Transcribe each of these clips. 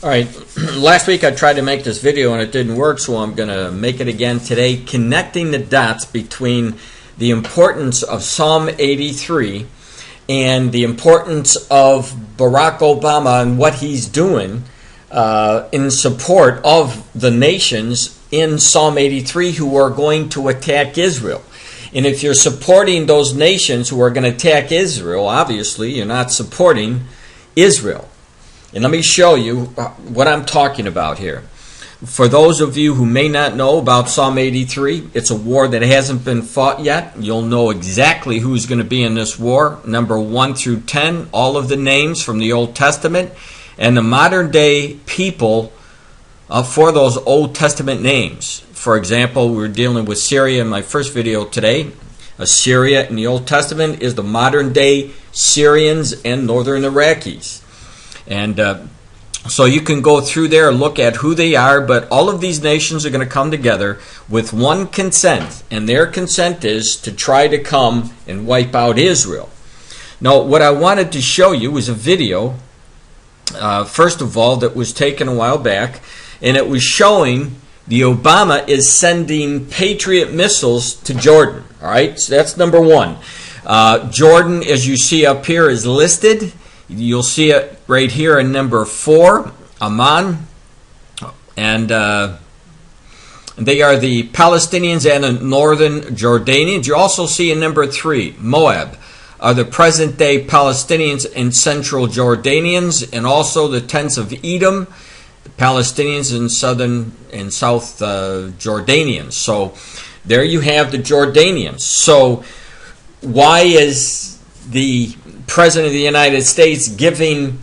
All right, last week I tried to make this video and it didn't work, so I'm going to make it again today, connecting the dots between the importance of Psalm 83 and the importance of Barack Obama and what he's doing in support of the nations in Psalm 83 who are going to attack Israel. And if you're supporting those nations who are going to attack Israel, obviously you're not supporting Israel. And let me show you what I'm talking about here. For those of you who may not know about Psalm 83, it's a war that hasn't been fought yet. You'll know exactly who's going to be in this war. Number 1 through 10, all of the names from the Old Testament, and the modern day people for those Old Testament names. For example, we were dealing with Syria in my first video today. Syria in the Old Testament is the modern day Syrians and northern Iraqis. And so you can go through there and look at who they are, but all of these nations are going to come together with one consent, and their consent is to try to come and wipe out Israel. Now, what I wanted to show you was a video, first of all, that was taken a while back, and it was showing the Obama is sending Patriot missiles to Jordan. All right, so that's number one. Jordan, as you see up here, is listed. You'll see it right here in number 4, Amman, and they are the Palestinians and the northern Jordanians. You also see in number 3, Moab, are the present-day Palestinians and central Jordanians, and also the tents of Edom, the Palestinians and southern and south Jordanians. So there you have the Jordanians. So why is the President of the United States giving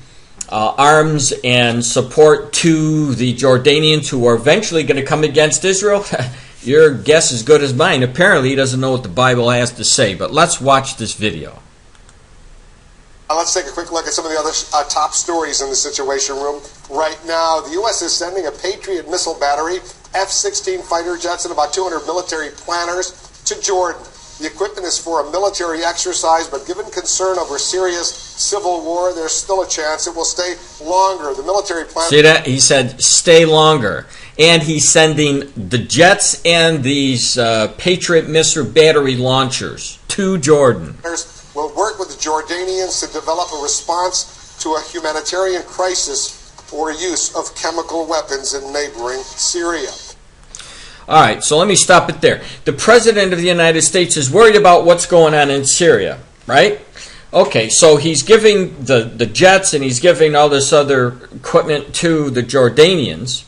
arms and support to the Jordanians who are eventually going to come against Israel? Your guess is as good as mine. Apparently he doesn't know what the Bible has to say, but let's watch this video. Let's take a quick look at some of the other top stories in the Situation Room. Right now, the U.S. is sending a Patriot missile battery, F-16 fighter jets, and about 200 military planners to Jordan. The equipment is for a military exercise, but given concern over Syria's civil war, there's still a chance it will stay longer. The military plan. See that? He said stay longer. And he's sending the jets and these Patriot missile battery launchers to Jordan. Will work with the Jordanians to develop a response to a humanitarian crisis or use of chemical weapons in neighboring Syria. All right, so let me stop it there. The President of the United States is worried about what's going on in Syria, right? Okay, so he's giving the jets and he's giving all this other equipment to the Jordanians.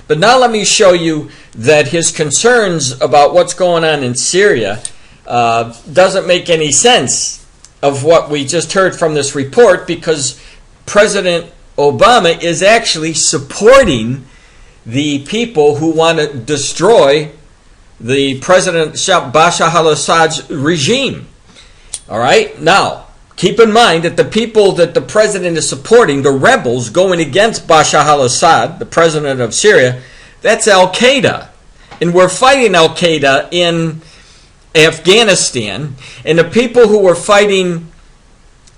But now let me show you that his concerns about what's going on in Syria doesn't make any sense of what we just heard from this report, because President Obama is actually supporting the people who want to destroy the President Bashar al-Assad's regime. All right? Now, keep in mind that the people that the president is supporting, the rebels going against Bashar al-Assad, the president of Syria, that's Al-Qaeda. And we're fighting Al-Qaeda in Afghanistan. And the people who are fighting,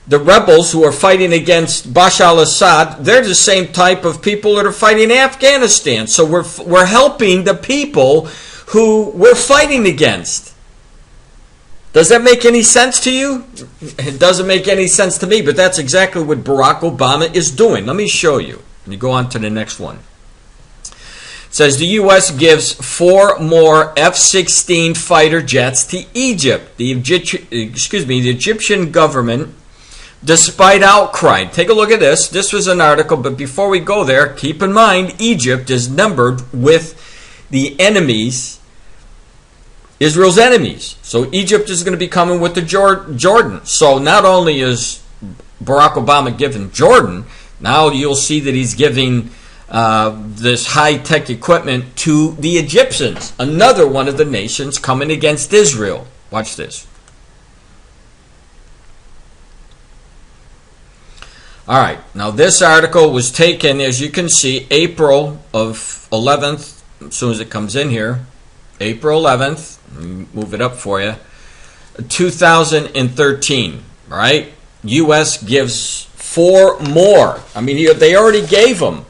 the rebels who are fighting against Bashar al-Assad, they're the same type of people that are fighting Afghanistan. So we're helping the people who we're fighting against. Does that make any sense to you? It doesn't make any sense to me, but that's exactly what Barack Obama is doing. Let me show you. And you go on to the next one. It says the U.S. gives 4 more F-16 fighter jets to Egypt. The Egyptian government, despite outcry. Take a look at this. This was an article, but before we go there, keep in mind Egypt is numbered with the enemies, Israel's enemies. So Egypt is going to be coming with the Jordan. So not only is Barack Obama giving Jordan, now you'll see that he's giving this high-tech equipment to the Egyptians, another one of the nations coming against Israel. Watch this. All right, now this article was taken, as you can see, April of 11th, as soon as it comes in here, April 11th, let me move it up for you, 2013, all right? U.S. gives 4 more. I mean, they already gave them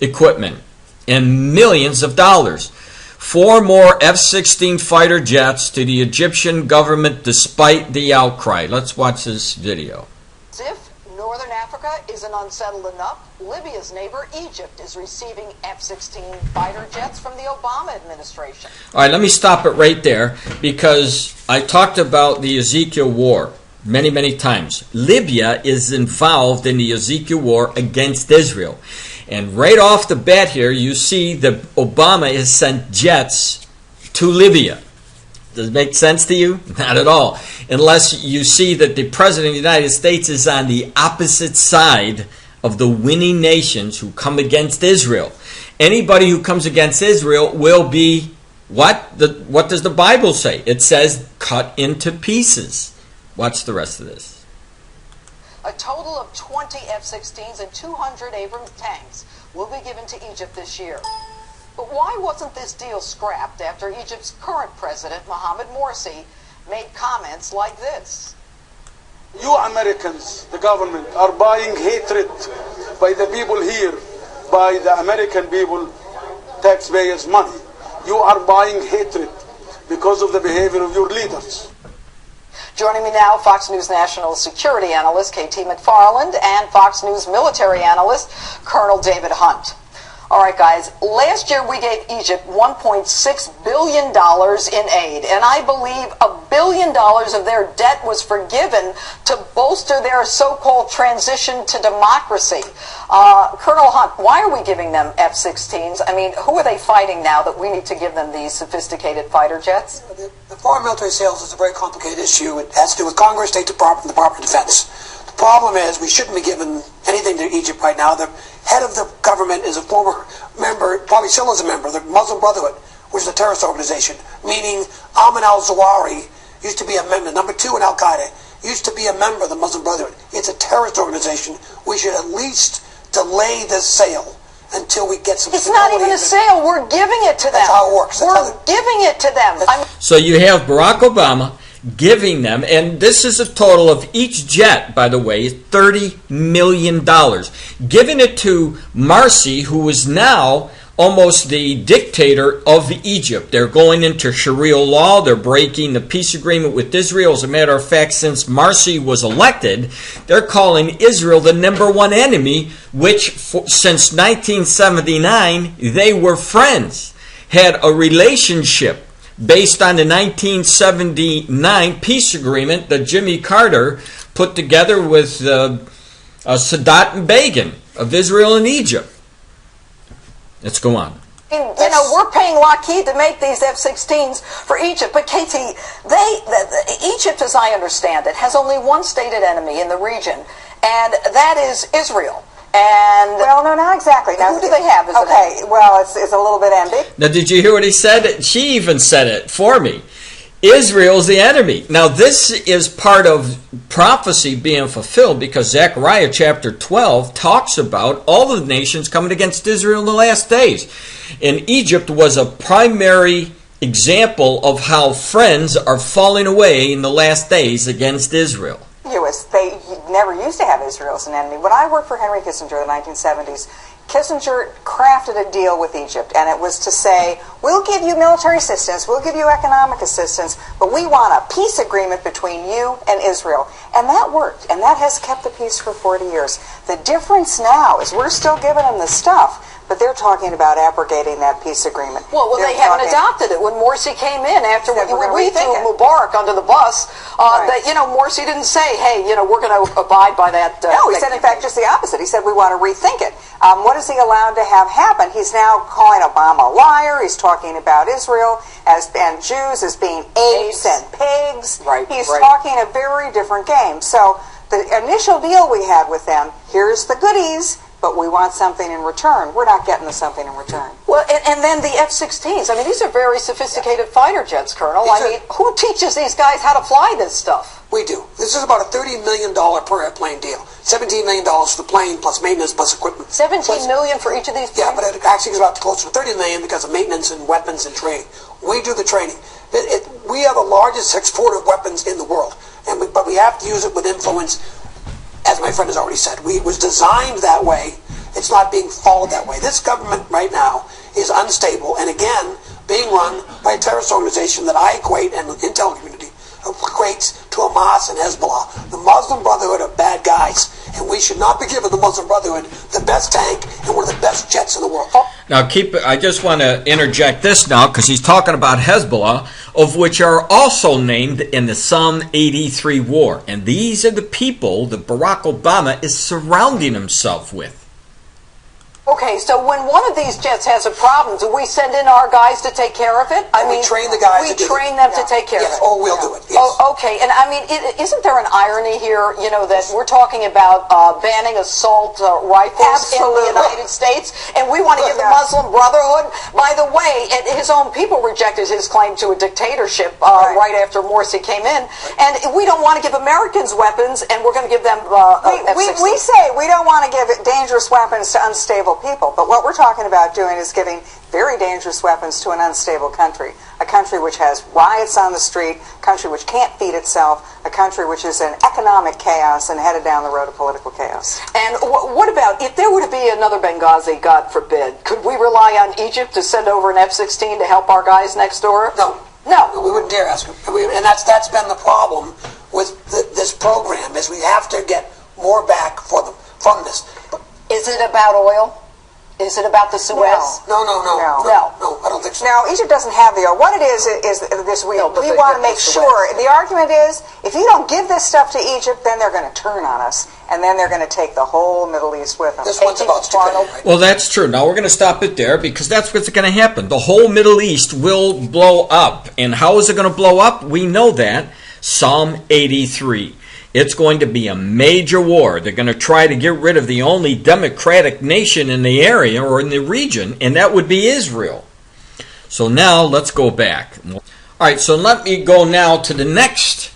equipment and millions of dollars. 4 more F-16 fighter jets to the Egyptian government despite the outcry. Let's watch this video. As if Northern Africa isn't unsettled enough, Libya's neighbor Egypt is receiving F-16 fighter jets from the Obama administration. All right, let me stop it right there because I talked about the Ezekiel War many, many times. Libya is involved in the Ezekiel War against Israel. And right off the bat here, you see that Obama has sent jets to Libya. Does it make sense to you? Not at all. Unless you see that the President of the United States is on the opposite side of the winning nations who come against Israel. Anybody who comes against Israel will be, what does the Bible say? It says, cut into pieces. Watch the rest of this. A total of 20 F-16s and 200 Abrams tanks will be given to Egypt this year. But why wasn't this deal scrapped after Egypt's current president, Mohamed Morsi, made comments like this? You Americans, the government, are buying hatred by the people here, by the American people, taxpayers' money. You are buying hatred because of the behavior of your leaders. Joining me now, Fox News national security analyst KT McFarland and Fox News military analyst Colonel David Hunt. All right, guys, last year we gave Egypt $1.6 billion in aid, and I believe $1 billion of their debt was forgiven to bolster their so-called transition to democracy. Colonel Hunt, why are we giving them F-16s? I mean, who are they fighting now that we need to give them these sophisticated fighter jets? The foreign military sales is a very complicated issue. It has to do with Congress, State Department, Department of Defense. The problem is we shouldn't be giving anything to Egypt right now. The head of the government is a former member, probably still is a member, of the Muslim Brotherhood, which is a terrorist organization, meaning Ahmed al-Zawahiri used to be a member, number 2 in Al-Qaeda, used to be a member of the Muslim Brotherhood. It's a terrorist organization. We should at least delay this sale until we get some It's not even a sale. We're giving it to them. That's how it works. We're giving it to them. So you have Barack Obama giving them, and this is a total of each jet, by the way, $30 million. Giving it to Morsi, who is now almost the dictator of Egypt. They're going into Sharia law. They're breaking the peace agreement with Israel. As a matter of fact, since Morsi was elected, they're calling Israel the #1 enemy, which since 1979, they were friends, had a relationship based on the 1979 peace agreement that Jimmy Carter put together with Sadat and Begin of Israel and Egypt. Let's go on. You know, we're paying Lockheed to make these F-16s for Egypt, but Katie, Egypt, as I understand it, has only one stated enemy in the region, and that is Israel. And well, no, not exactly. Now, who do they have? Okay, well, it's a little bit ambiguous. Now, did you hear what he said? She even said it for me. Israel's the enemy. Now, this is part of prophecy being fulfilled because Zechariah chapter 12 talks about all the nations coming against Israel in the last days. And Egypt was a primary example of how friends are falling away in the last days against Israel. They never used to have Israel as an enemy. When I worked for Henry Kissinger in the 1970s, Kissinger crafted a deal with Egypt, and it was to say, we'll give you military assistance, we'll give you economic assistance, but we want a peace agreement between you and Israel. And that worked, and that has kept the peace for 40 years. The difference now is we're still giving them the stuff, but they're talking about abrogating that peace agreement. Well, they haven't adopted it. When Morsi came in, after we threw Mubarak under the bus, that, Morsi didn't say, hey, we're going to abide by that. No, he said, in fact, just the opposite. He said, we want to rethink it. What is he allowed to have happen? He's now calling Obama a liar. He's talking about Israel and Jews as being apes and pigs. He's talking a very different game. So the initial deal we had with them, here's the goodies, but we want something in return. We're not getting the something in return. Well, and then the F-16s. I mean, these are very sophisticated fighter jets, Colonel. Who teaches these guys how to fly this stuff? We do. This is about a $30 million per airplane deal. $17 million for the plane, plus maintenance, plus equipment. $17 million for each of these planes? Yeah, but it actually is about closer to $30 million because of maintenance and weapons and training. We do the training. We are the largest exporter of weapons in the world, but we have to use it with influence. As my friend has already said, it was designed that way. it's not being followed that way. This government right now is unstable, and again, being run by a terrorist organization that I equate, and the intel community equates to Hamas and Hezbollah. The Muslim Brotherhood are bad guys, and we should not be giving the Muslim Brotherhood the best tank and one of the best jets in the world. Now, I just want to interject this now, because he's talking about Hezbollah, of which are also named in the Psalm 83 war. And these are the people that Barack Obama is surrounding himself with. Okay, so when one of these jets has a problem, do we send in our guys to take care of it? We train the guys. We train them to take care of it. Yes, or we'll do it. Yes. Oh, okay, and I mean, isn't there an irony here? You know that we're talking about banning assault rifles in the United States, and we want to give the Muslim Brotherhood. By the way, his own people rejected his claim to a dictatorship right after Morsi came in, and we don't want to give Americans weapons, and we're going to give them F-16. We say we don't want to give dangerous weapons to unstable people, but what we're talking about doing is giving very dangerous weapons to an unstable country, a country which has riots on the street, a country which can't feed itself, a country which is in economic chaos and headed down the road of political chaos. And what about if there were to be another Benghazi, God forbid, could we rely on Egypt to send over an F-16 to help our guys next door? No, we wouldn't dare ask them. And that's been the problem with this program, is we have to get more back for them from this. Is it about oil? Is it about the Suez? No, I don't think so. Now, Egypt doesn't have the oil. What it is this we want to make sure. The argument is, if you don't give this stuff to Egypt, then they're going to turn on us, and then they're going to take the whole Middle East with them. This one's about stupidity, right? Well, that's true. Now we're going to stop it there, because that's what's going to happen. The whole Middle East will blow up. And how is it going to blow up? We know that. Psalm 83. It's going to be a major war. They're going to try to get rid of the only democratic nation in the area or in the region, and that would be Israel. So now let's go back. All right, so let me go now to the next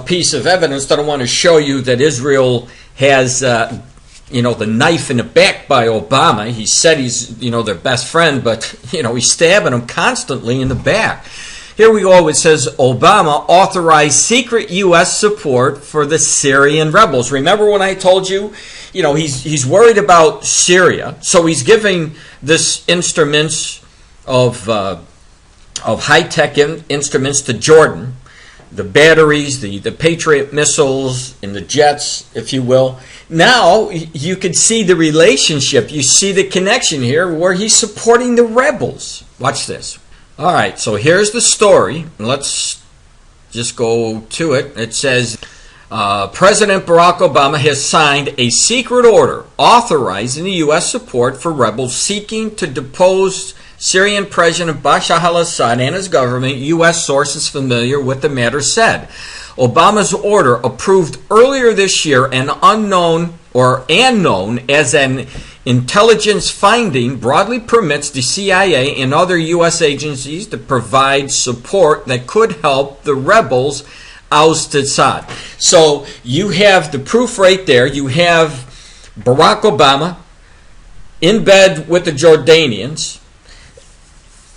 piece of evidence that I want to show you that Israel has, the knife in the back by Obama. He said he's, their best friend, but, he's stabbing them constantly in the back. Here we go. It says Obama authorized secret U.S. support for the Syrian rebels. Remember when I told you, he's worried about Syria, so he's giving this instruments of high-tech instruments to Jordan, the batteries, the Patriot missiles, and the jets, if you will. Now you can see the relationship. You see the connection here where he's supporting the rebels. Watch this. All right, so here's the story. Let's just go to it. It says, President Barack Obama has signed a secret order authorizing the U.S. support for rebels seeking to depose Syrian President Bashar al-Assad and his government, U.S. sources familiar with the matter said. Obama's order, approved earlier this year and known as an intelligence finding, broadly permits the CIA and other U.S. agencies to provide support that could help the rebels oust Assad. So you have the proof right there. You have Barack Obama in bed with the Jordanians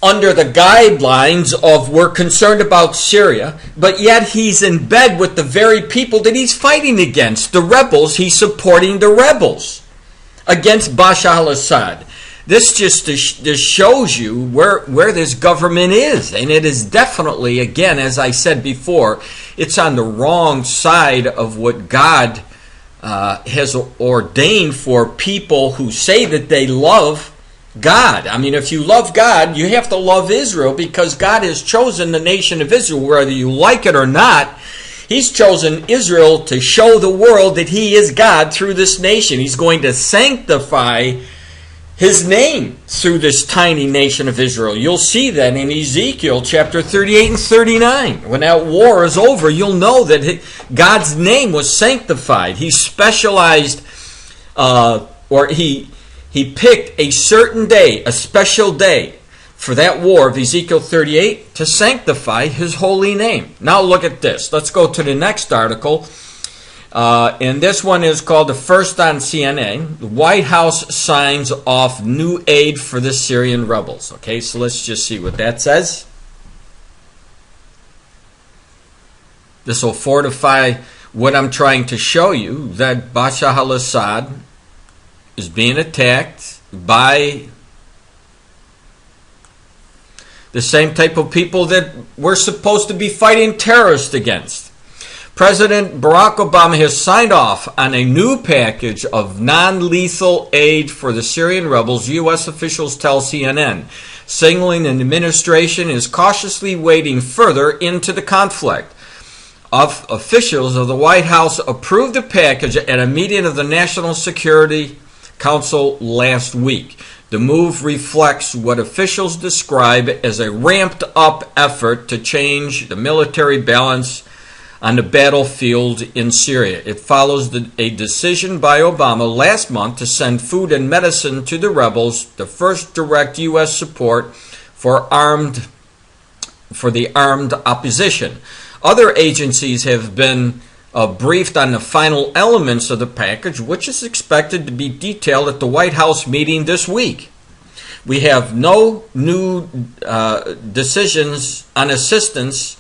under the guidelines of we're concerned about Syria, but yet he's in bed with the very people that he's fighting against, the rebels. He's supporting the rebels against Bashar al-Assad. This just shows you where this government is. And it is definitely, again, as I said before, it's on the wrong side of what God has ordained for people who say that they love God. I mean, if you love God, you have to love Israel, because God has chosen the nation of Israel, whether you like it or not. He's chosen Israel to show the world that he is God through this nation. He's going to sanctify his name through this tiny nation of Israel. You'll see that in Ezekiel chapter 38 and 39. When that war is over, you'll know that God's name was sanctified. He specialized, he picked a certain day, a special day, for that war of Ezekiel 38 to sanctify his holy name. Now look at this. Let's go to the next article. And this one is called The First on CNN. The White House signs off new aid for the Syrian rebels. Okay, so let's just see what that says. This will fortify what I'm trying to show you, that Bashar al-Assad is being attacked by the same type of people that we're supposed to be fighting terrorists against. President Barack Obama has signed off on a new package of non-lethal aid for the Syrian rebels, U.S. officials tell CNN, signaling an administration is cautiously wading further into the conflict. Officials of the White House approved the package at a meeting of the National Security Council last week. The move reflects what officials describe as a ramped-up effort to change the military balance on the battlefield in Syria. It follows a decision by Obama last month to send food and medicine to the rebels, the first direct U.S. support for the armed opposition. Other agencies have been briefed on the final elements of the package, which is expected to be detailed at the White House meeting this week. We have no new decisions on assistance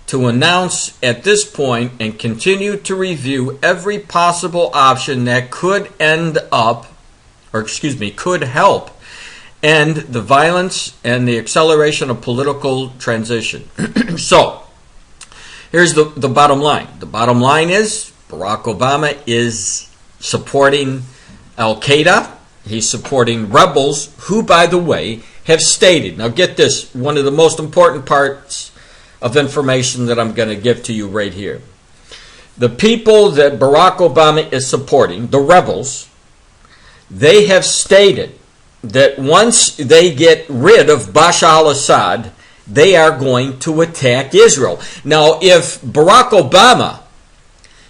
to announce at this point and continue to review every possible option that could could help end the violence and the acceleration of political transition. So, here's the bottom line. The bottom line is Barack Obama is supporting Al-Qaeda. He's supporting rebels who, by the way, have stated, now get this, one of the most important parts of information that I'm going to give to you right here. The people that Barack Obama is supporting, the rebels, they have stated that once they get rid of Bashar al-Assad, they are going to attack Israel. Now, if Barack Obama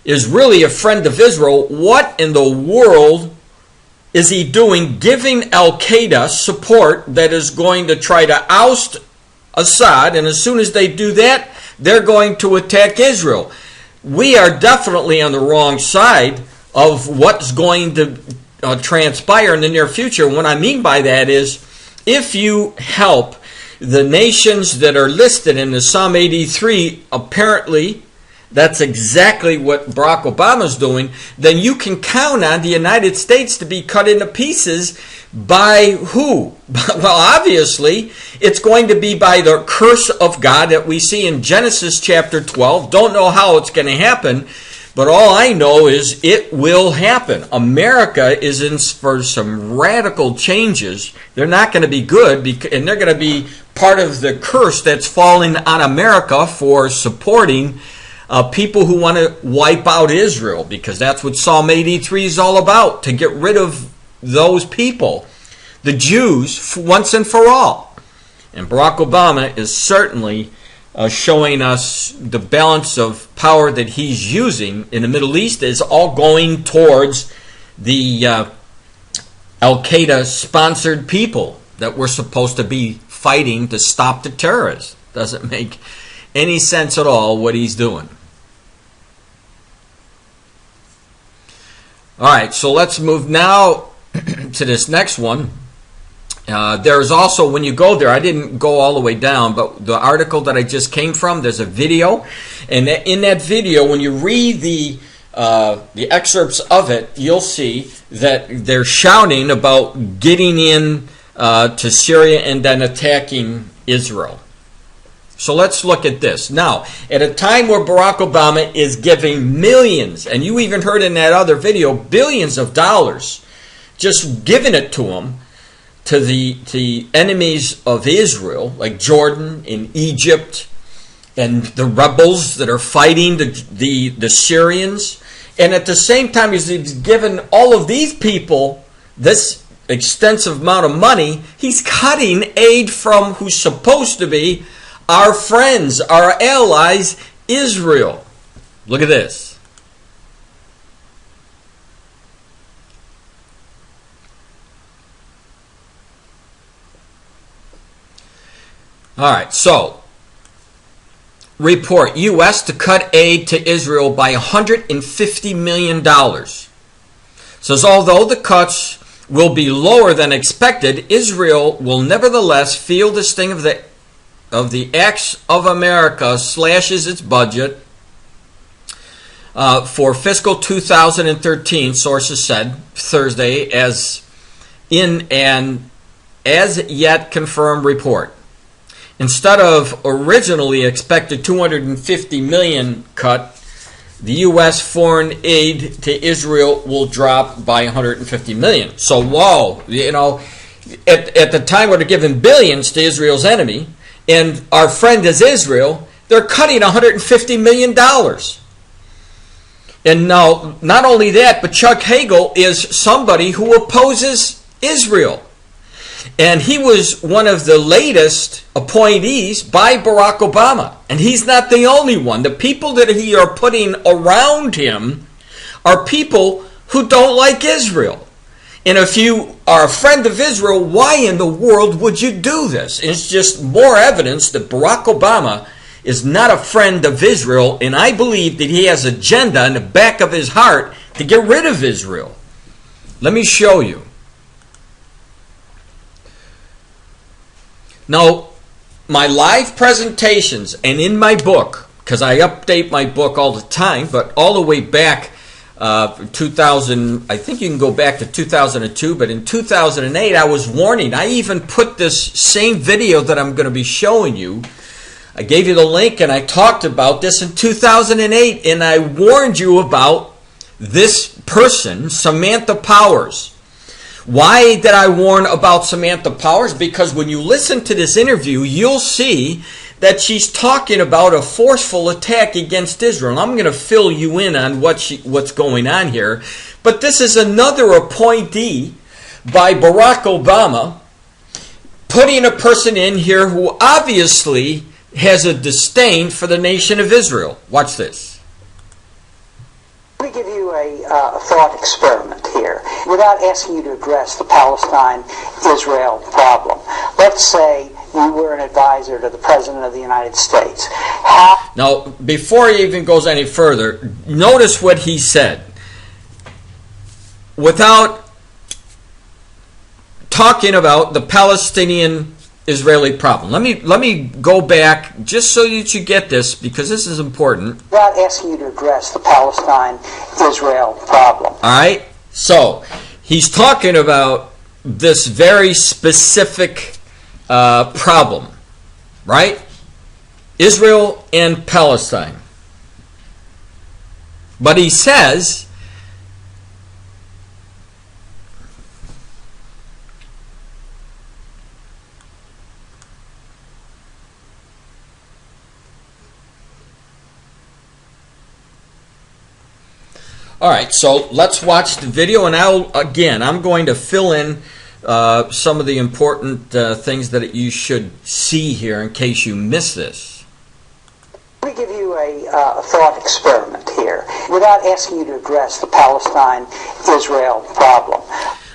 is really a friend of Israel, what in the world is he doing giving Al-Qaeda support that is going to try to oust Assad, and as soon as they do that, they're going to attack Israel? We are definitely on the wrong side of what's going to transpire in the near future. What I mean by that is, if you help the nations that are listed in the Psalm 83, apparently that's exactly what Barack Obama's doing, then you can count on the United States to be cut into pieces by who? Well, obviously, it's going to be by the curse of God that we see in Genesis chapter 12. Don't know how it's going to happen, but all I know is it will happen. America is in for some radical changes. They're not going to be good, and they're going to be part of the curse that's falling on America for supporting people who want to wipe out Israel, because that's what Psalm 83 is all about, to get rid of those people, the Jews, once and for all. And Barack Obama is certainly showing us the balance of power that he's using in the Middle East is all going towards the Al-Qaeda sponsored people that we're supposed to be fighting to stop the terrorists. Doesn't make any sense at all what he's doing. All right, so let's move now to this next one. There's also, when you go there, I didn't go all the way down, but the article that I just came from, there's a video, and in that video, when you read the excerpts of it, you'll see that they're shouting about getting in to Syria and then attacking Israel. So let's look at this. Now, at a time where Barack Obama is giving millions, and you even heard in that other video, billions of dollars, just giving it to them, to the enemies of Israel, like Jordan and Egypt, and the rebels that are fighting the Syrians. And at the same time, he's given all of these people this extensive amount of money. He's cutting aid from who's supposed to be our friends, our allies, Israel. Look at this. All right, so report, U.S. to cut aid to Israel by $150 million. Says although the cuts will be lower than expected, Israel will nevertheless feel the sting of the acts of America slashes its budget for fiscal 2013, sources said Thursday, as in an as yet confirmed report. Instead of originally expected 250 million cut, the U.S. foreign aid to Israel will drop by 150 million. So, whoa, at the time when they're giving billions to Israel's enemy, and our friend is Israel, they're cutting $150 million. And now, not only that, but Chuck Hagel is somebody who opposes Israel. And he was one of the latest appointees by Barack Obama. And he's not the only one. The people that he are putting around him are people who don't like Israel. And if you are a friend of Israel, why in the world would you do this? It's just more evidence that Barack Obama is not a friend of Israel, and I believe that he has an agenda in the back of his heart to get rid of Israel. Let me show you. Now, my live presentations and in my book, because I update my book all the time, but all the way back 2000, I think you can go back to 2002, but in 2008 I was warning. I even put this same video that I'm going to be showing you. I gave you the link and I talked about this in 2008, and I warned you about this person, Samantha Powers. Why did I warn about Samantha Powers? Because when you listen to this interview, you'll see that she's talking about a forceful attack against Israel. I'm going to fill you in on what's going on here. But this is another appointee by Barack Obama putting a person in here who obviously has a disdain for the nation of Israel. Watch this. Let me give you a thought experiment here, without asking you to address the Palestine-Israel problem. Let's say you were an advisor to the President of the United States. Now, before he even goes any further, notice what he said. Without talking about the Palestinian-Israeli problem. Let me go back just so that you get this, because this is important. Without asking you to address the Palestine-Israel problem. All right? So, he's talking about this very specific problem, right? Israel and Palestine. But he says, all right, so let's watch the video, and I'm going to fill in some of the important things that you should see here in case you miss this. Let me give you a thought experiment here, without asking you to address the Palestine-Israel problem.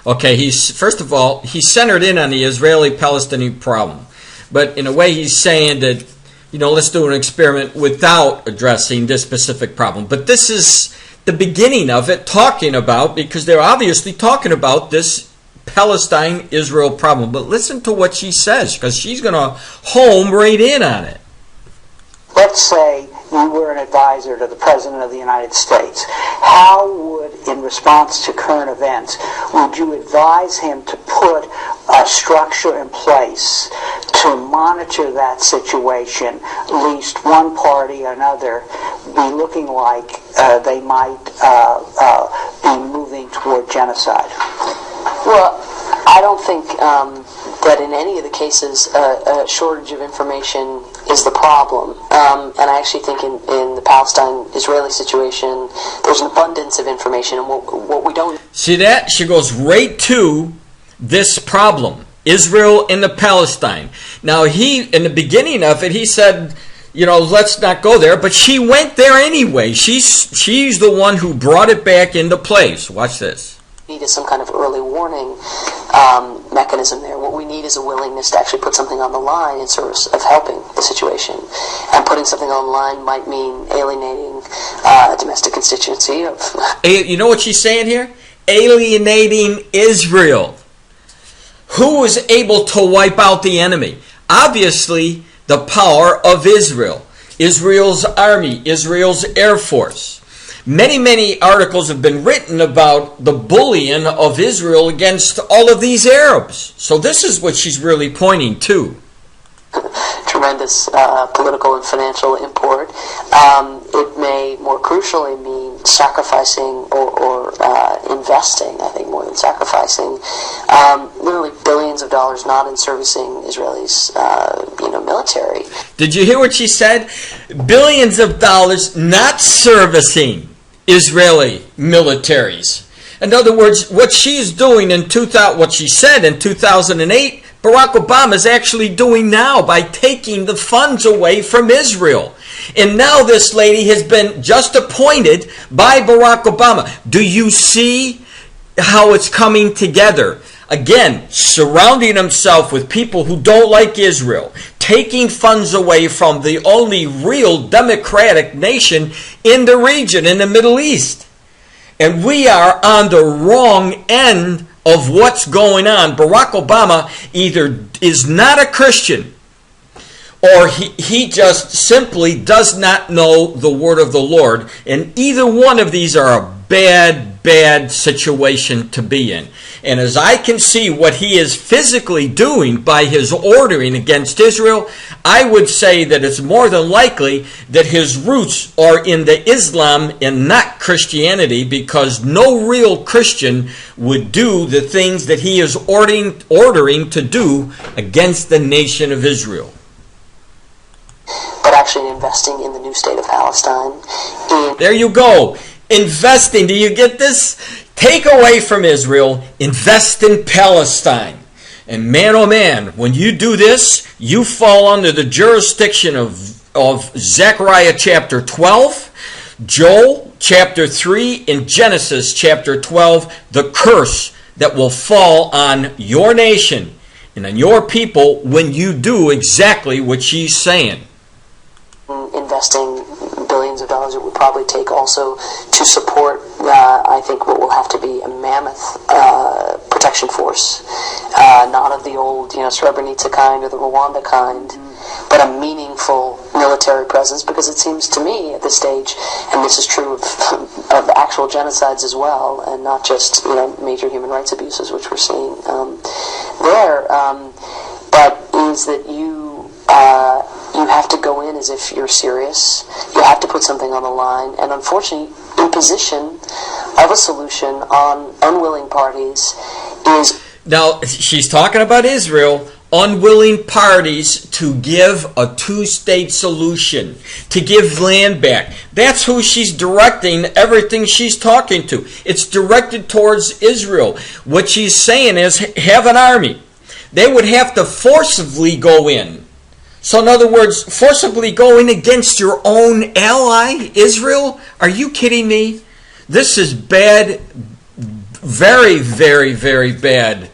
Okay, first of all, he's centered in on the Israeli-Palestinian problem. But in a way, he's saying that, let's do an experiment without addressing this specific problem. But this is the beginning of it, talking about, because they're obviously talking about this Palestine-Israel problem. But listen to what she says, because she's going to home right in on it. Let's say you were an advisor to the President of the United States. How would, in response to current events, would you advise him to put a structure in place to monitor that situation, least one party or another be looking like they might be moving toward genocide? Well, I don't think that in any of the cases a shortage of information is the problem. And I actually think in the Palestine-Israeli situation, there's an abundance of information. And what we don't... See that? She goes right to this problem, Israel and the Palestine. Now, in the beginning of it, he said, let's not go there. But she went there anyway. She's the one who brought it back into place. Watch this. Need is some kind of early warning mechanism there. What we need is a willingness to actually put something on the line in service of helping the situation. And putting something on the line might mean alienating a domestic constituency of... You know what she's saying here? Alienating Israel. Who was able to wipe out the enemy? Obviously, the power of Israel. Israel's army, Israel's air force. Many, many articles have been written about the bullying of Israel against all of these Arabs. So this is what she's really pointing to. Tremendous political and financial import. It may more crucially mean sacrificing or investing, I think more than sacrificing, literally billions of dollars not in servicing Israelis, military. Did you hear what she said? Billions of dollars not servicing Israeli militaries. In other words, what she's doing what she said in 2008, Barack Obama is actually doing now by taking the funds away from Israel. And now this lady has been just appointed by Barack Obama. Do you see how it's coming together? Again, surrounding himself with people who don't like Israel, taking funds away from the only real democratic nation in the region, in the Middle East. And we are on the wrong end of what's going on. Barack Obama either is not a Christian or he just simply does not know the word of the Lord. And either one of these are a bad situation to be in. And as I can see what he is physically doing by his ordering against Israel, I would say that it's more than likely that his roots are in the Islam and not Christianity, because no real Christian would do the things that he is ordering to do against the nation of Israel. But actually investing in the new state of Palestine. There you go. Investing. Do you get this? Take away from Israel, invest in Palestine. And man, oh man, when you do this, you fall under the jurisdiction of Zechariah chapter 12, Joel chapter 3, and Genesis chapter 12, the curse that will fall on your nation and on your people when you do exactly what she's saying. Investing billions of dollars, it would probably take also to support, I think, what will have to be a mammoth protection force, not of the old, Srebrenica kind or the Rwanda kind, but a meaningful military presence, because it seems to me at this stage, and this is true of actual genocides as well, and not just major human rights abuses, which we're seeing there, but is that you have to go in as if you're serious. You have to put something on the line, and unfortunately, imposition of a solution on unwilling parties is... Now, she's talking about Israel, unwilling parties to give a two-state solution, to give land back. That's who she's directing everything she's talking to. It's directed towards Israel. What she's saying is, have an army. They would have to forcibly go in. So in other words, forcibly going against your own ally, Israel? Are you kidding me? This is bad, very, very, very bad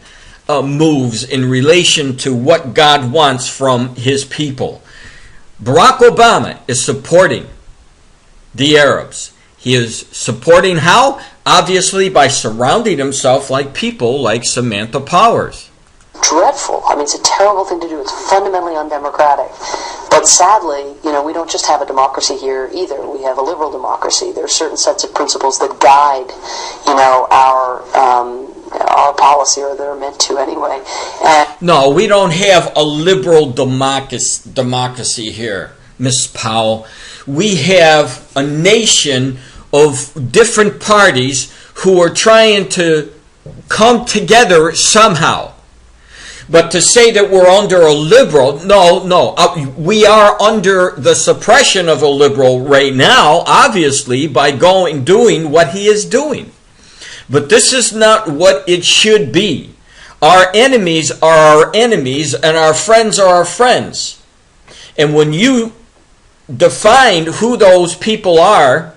moves in relation to what God wants from his people. Barack Obama is supporting the Arabs. He is supporting how? Obviously by surrounding himself like people like Samantha Powers. Dreadful. I mean, it's a terrible thing to do. It's fundamentally undemocratic. But sadly, we don't just have a democracy here either. We have a liberal democracy. There are certain sets of principles that guide, our policy, or they're meant to anyway. No, we don't have a liberal democracy here, Miss Powell. We have a nation of different parties who are trying to come together somehow. But to say that we're under a liberal, no. We are under the suppression of a liberal right now, obviously, by doing what he is doing. But this is not what it should be. Our enemies are our enemies, and our friends are our friends. And when you define who those people are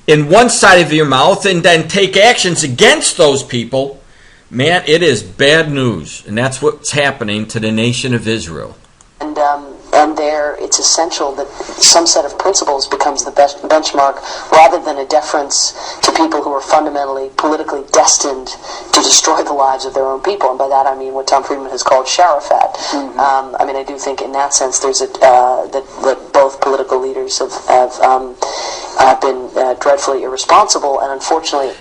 in one side of your mouth and then take actions against those people, man, it is bad news, and that's what's happening to the nation of Israel. And there, it's essential that some set of principles becomes the best benchmark, rather than a deference to people who are fundamentally, politically destined to destroy the lives of their own people. And by that I mean what Tom Friedman has called Sharafat. I do think in that sense there's that both political leaders have been dreadfully irresponsible, and unfortunately...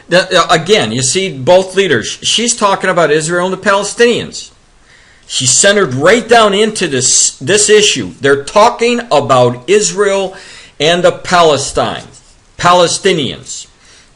Again, you see both leaders. She's talking about Israel and the Palestinians. She centered right down into this issue. They're talking about Israel and the Palestinians.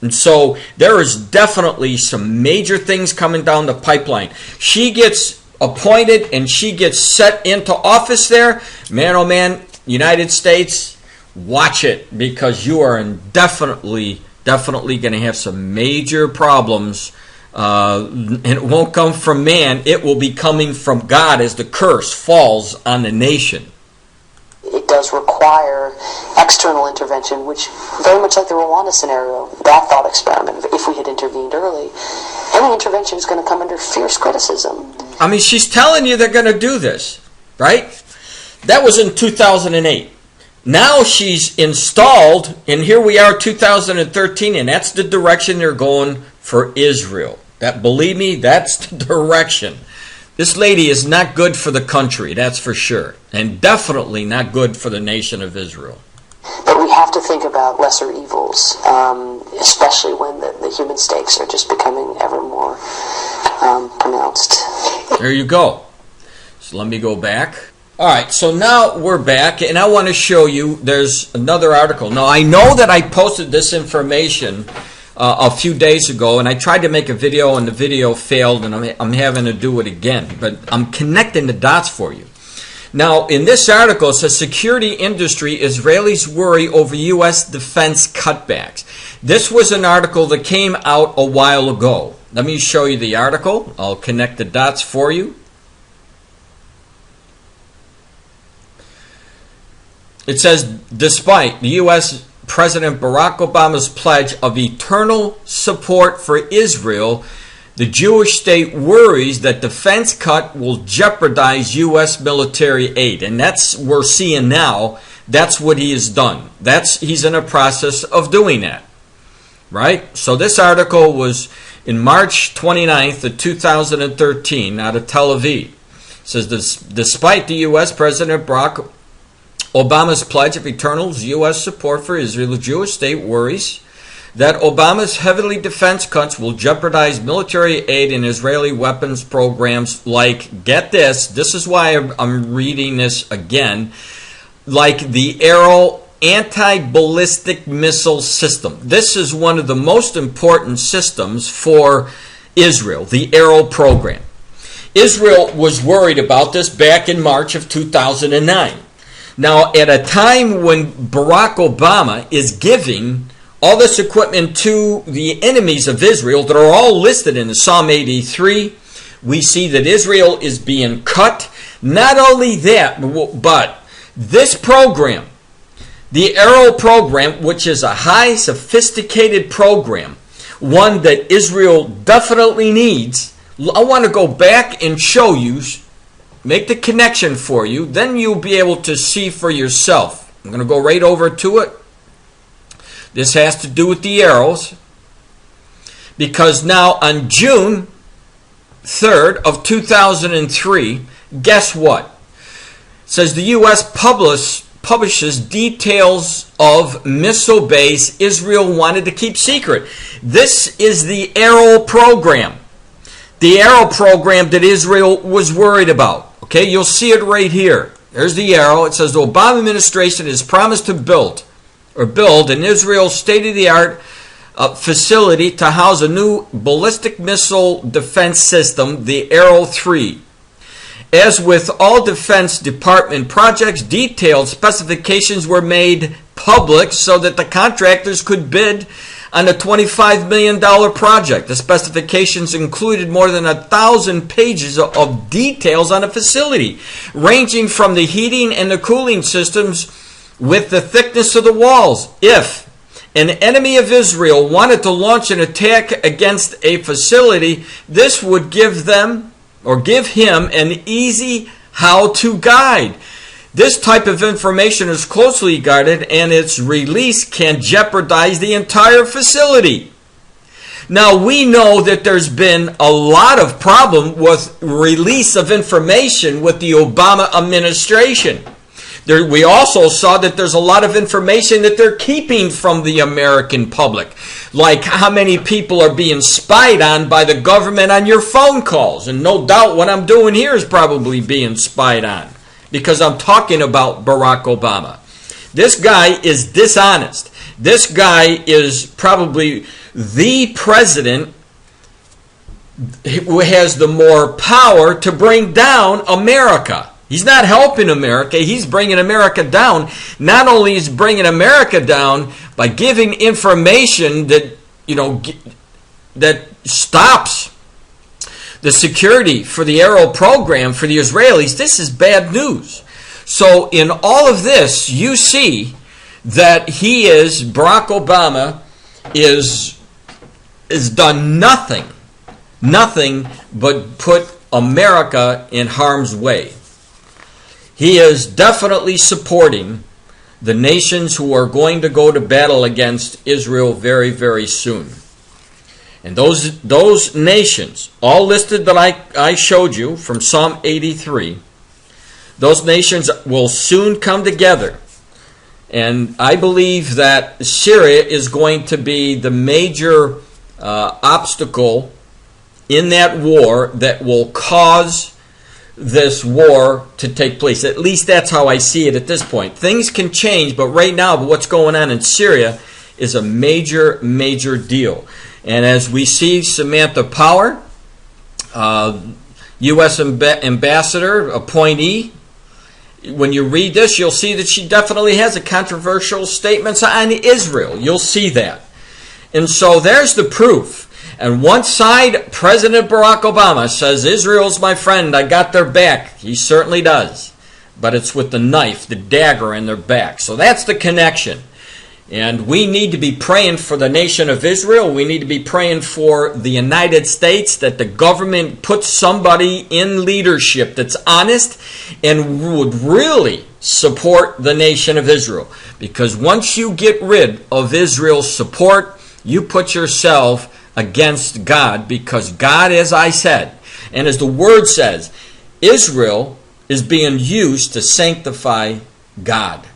And so there is definitely some major things coming down the pipeline. She gets appointed and she gets set into office there. Man, oh man, United States, watch it, because you are definitely going to have some major problems. And it won't come from man. It will be coming from God as the curse falls on the nation. It does require external intervention, which, very much like the Rwanda scenario, that thought experiment, if we had intervened early, any intervention is going to come under fierce criticism. I mean, she's telling you they're going to do this, right? That was in 2008. Now she's installed, and here we are, 2013, and that's the direction they're going for Israel. That, believe me, that's the direction. This lady is not good for the country, that's for sure, and definitely not good for the nation of Israel. But we have to think about lesser evils, especially when the human stakes are just becoming ever more pronounced. There you go. So let me go back. All right, so now we're back, and I want to show you, there's another article. Now, I know that I posted this information a few days ago, and I tried to make a video, and the video failed, and I'm having to do it again. But I'm connecting the dots for you. Now, in this article, it says, security industry, Israelis worry over U.S. defense cutbacks. This was an article that came out a while ago. Let me show you the article. I'll connect the dots for you. It says, despite the U.S. President Barack Obama's pledge of eternal support for Israel, the Jewish state worries that defense cut will jeopardize U.S. military aid. And that's what we're seeing now. That's what he has done. He's in a process of doing that. Right? So this article was in March 29th of 2013 out of Tel Aviv. It says, despite the U.S. President Barack Obama's pledge of eternal U.S. support for Israel, the Jewish state worries that Obama's heavily defense cuts will jeopardize military aid and Israeli weapons programs like, get this is why I'm reading this again, like the Arrow anti-ballistic missile system. This is one of the most important systems for Israel, the Arrow program. Israel was worried about this back in March of 2009. Now, at a time when Barack Obama is giving all this equipment to the enemies of Israel that are all listed in the Psalm 83, we see that Israel is being cut. Not only that, but this program, the Arrow program, which is a high sophisticated program, one that Israel definitely needs. I want to go back and show you, make the connection for you, then you'll be able to see for yourself. I'm going to go right over to it. This has to do with the arrows, because now on June 3rd of 2003, guess what? It says the U.S. publishes details of missile base Israel wanted to keep secret. This is the Arrow program. The Arrow program that Israel was worried about. Okay, you'll see it right here. There's the arrow. It says the Obama administration has promised to build an Israel state-of-the-art facility to house a new ballistic missile defense system, the Arrow 3. As with all Defense Department projects, detailed specifications were made public so that the contractors could bid on a $25 million project. The specifications included more than 1,000 pages of details on a facility, ranging from the heating and the cooling systems with the thickness of the walls. If an enemy of Israel wanted to launch an attack against a facility, this would give him an easy how-to guide. This type of information is closely guarded, and its release can jeopardize the entire facility. Now, we know that there's been a lot of problem with release of information with the Obama administration. We also saw that there's a lot of information that they're keeping from the American public, like how many people are being spied on by the government on your phone calls. And no doubt what I'm doing here is probably being spied on, because I'm talking about Barack Obama. This guy is dishonest. This guy is probably the president who has the more power to bring down America. He's not helping America. He's bringing America down. Not only is bringing America down by giving information that, that stops the security for the Arrow program for the Israelis. This is bad news. So in all of this, you see that Barack Obama is done nothing but put America in harm's way. He is definitely supporting the nations who are going to go to battle against Israel very, very soon. And those nations, all listed that I showed you from Psalm 83, those nations will soon come together. And I believe that Syria is going to be the major obstacle in that war that will cause this war to take place. At least that's how I see it at this point. Things can change, but right now what's going on in Syria is a major, major deal. And as we see Samantha Power, U.S. ambassador, appointee, when you read this, you'll see that she definitely has a controversial statements on Israel. You'll see that. And so there's the proof. And one side, President Barack Obama says, Israel's my friend, I got their back. He certainly does. But it's with the knife, the dagger in their back. So that's the connection. And we need to be praying for the nation of Israel. We need to be praying for the United States, that the government puts somebody in leadership that's honest and would really support the nation of Israel. Because once you get rid of Israel's support, you put yourself against God, because God, as I said, and as the Word says, Israel is being used to sanctify God.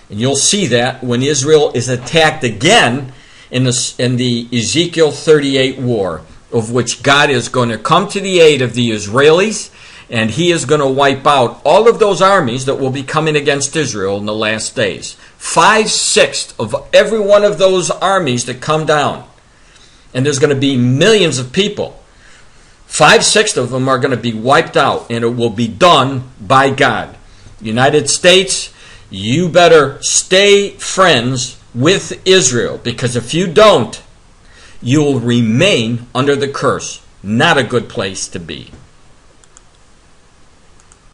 And you'll see that when Israel is attacked again in the Ezekiel 38 war, of which God is going to come to the aid of the Israelis, and He is going to wipe out all of those armies that will be coming against Israel in the last days. 5/6 of every one of those armies that come down, and there's going to be millions of people, 5/6 of them are going to be wiped out, and it will be done by God. United States, you better stay friends with Israel, because if you don't, you'll remain under the curse. Not a good place to be.